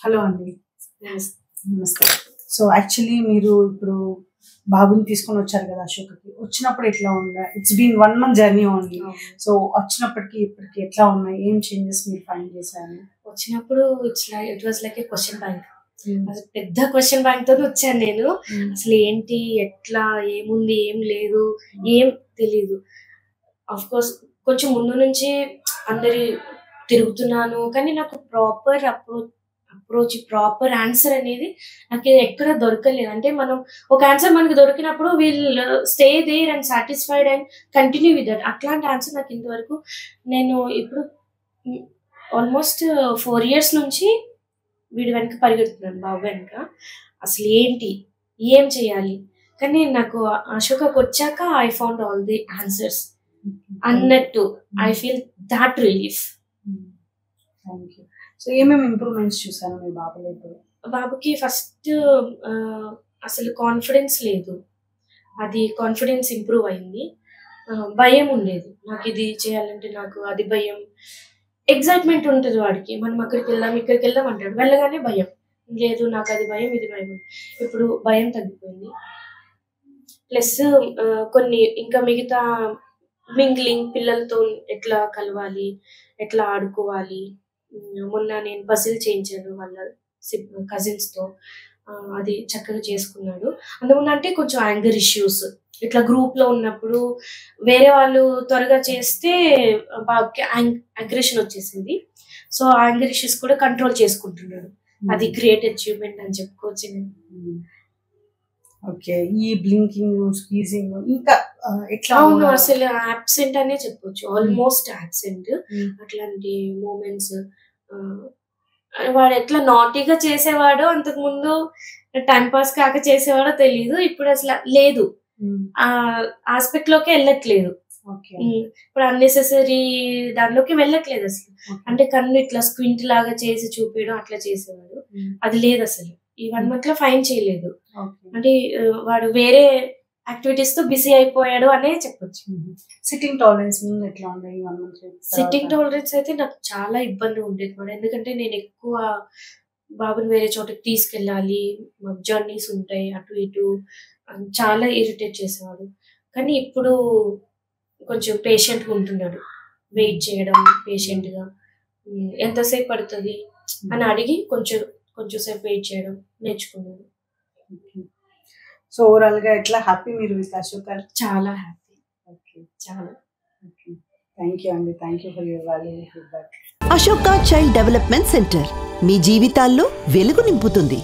Hello అండి. నమస్తే. నమస్తే. సో యాక్చువల్లీ మీరు ఇప్పుడు బాబుని తీసుకొని వచ్చారు కదా అశోక్‌కి. వచ్చినప్పుడు ఎట్లా ఉందా? It's been 1 month journey only. So వచ్చినప్పటికి ఇప్పటికి ఎట్లా ఉన్నాయి? ఏం చేంజెస్ మీరు ఫైండ్ చేశారు? వచ్చినప్పుడు it was like A question bank. అసలు పెద్ద క్వశ్చన్ బ్యాంక్ తో వచ్చాను నేను. అసలు ఏంటి, ఎట్లా, ఏముంది, ఏం లేదు, ఏం తెలీదు. ఆఫ్ కోర్స్ కొంచెం ముందు నుంచి అందరి తిరుగుతున్నాను, కానీ నాకు ప్రాపర్ అప్రోచ్ ప్రాపర్ ఆన్సర్ అనేది నాకు ఎక్కడ దొరకలేదు. అంటే మనం ఒక ఆన్సర్ మనకు దొరికినప్పుడు will stay there and satisfied and continue with that. అట్లాంటి ఆన్సర్ నాకు ఇంతవరకు నేను ఇప్పుడు ఆల్మోస్ట్ 4 years నుంచి వీడి వెనక పరిగెడుతున్నాను, బాబు వెనక. అసలు ఏంటి, ఏం చేయాలి, కానీ నాకు అశోకకు వచ్చాక I found all the answers అన్నట్టు. I feel that relief. So ఏమేమి ఇంప్రూవ్మెంట్స్ చూసాను మీ బాబులో? ఇప్పుడు బాబుకి ఫస్ట్ అసలు కాన్ఫిడెన్స్ లేదు, అది కాన్ఫిడెన్స్ ఇంప్రూవ్ అయింది. భయం ఉండేది, నాకు ఇది చేయాలంటే నాకు అది భయం. ఎగ్జైట్మెంట్ ఉంటుంది వాడికి, మనం అక్కడికి వెళ్దాం ఇక్కడికి వెళ్దాం అంటాడు, వెళ్ళగానే భయం. లేదు నాకు అది భయం ఇది భయం. ఇప్పుడు భయం తగ్గిపోయింది. ప్లస్ కొన్ని ఇంకా మిగతా మింగ్లింగ్, పిల్లలతో ఎట్లా కలవాలి, ఎట్లా ఆడుకోవాలి. మొన్న నేను పజిల్ చేయించాను వాళ్ళ కజిన్స్తో, అది చక్కగా చేసుకున్నాడు. అందుకని అంటే కొంచెం యాంగర్ ఇష్యూస్, ఇట్లా గ్రూప్లో ఉన్నప్పుడు వేరే వాళ్ళు త్వరగా చేస్తే బాగా అగ్రెషన్ వచ్చేసింది. సో యాంగర్ ఇష్యూస్ కూడా కంట్రోల్ చేసుకుంటున్నాడు. అది గ్రేట్ అచీవ్మెంట్ అని చెప్పుకోవచ్చు. ఓకే. ఈ బ్లింకింగ్, స్క్వీజింగ్ ఇంకా ఎట్లా? అవును, అసలు అబ్సెంట్ అనే చెప్పొచ్చు, ఆల్మోస్ట్ అబ్సెంట్. అట్లాంటి మూమెంట్స్ వాడు ఎట్లా నాటీగా చేసేవాడో, అంతకు ముందు టైం పాస్ కాక చేసేవాడో తెలియదు. ఇప్పుడు అసలు లేదు, ఆ ఆస్పెక్ట్ లోకి వెళ్ళట్లేదు. ఇప్పుడు అన్నెసెసరీ దానిలోకి వెళ్ళట్లేదు అసలు. అంటే కన్ను ఇట్లా స్క్వింట్ లాగా చేసి చూపించడం అట్లా చేసేవాడు, అది లేదు అసలు. ఈ 1 month లో ఫైన్ చేయలేదు. అంటే వాడు వేరే యాక్టివిటీస్ తో బిజీ అయిపోయాడు అనే చెప్పొచ్చు. సిట్టింగ్ టాలరెన్స్ ఎట్లా ఉంది? సిట్టింగ్ టాలరెన్స్ అయితే నాకు చాలా ఇబ్బంది ఉండేది మేడం. ఎందుకంటే నేను ఎక్కువ బాబుని వేరే చోటకి తీసుకెళ్ళాలి, మాకు జర్నీస్ ఉంటాయి అటు ఇటు, చాలా ఇరిటేట్ చేసేవాడు. కానీ ఇప్పుడు కొంచెం పేషెంట్గా ఉంటున్నాడు, వెయిట్ చేయడం పేషెంట్గా, ఎంతసేపు పడుతుంది అని అడిగి కొంచెం సేపు వెయిట్ చేయడం నేర్చుకున్నాడు. సో ఓవరాల్ గా ఎట్లా హ్యాపీ మీరు విత్ అశోక్? చాలా హ్యాపీ. ఓకే, చాలా. ఓకే. థ్యాంక్ యూ అండి. Thank you for your valuable feedback. Ashoka child development centre మీ జీవితాల్లో వెలుగు నింపుతుంది.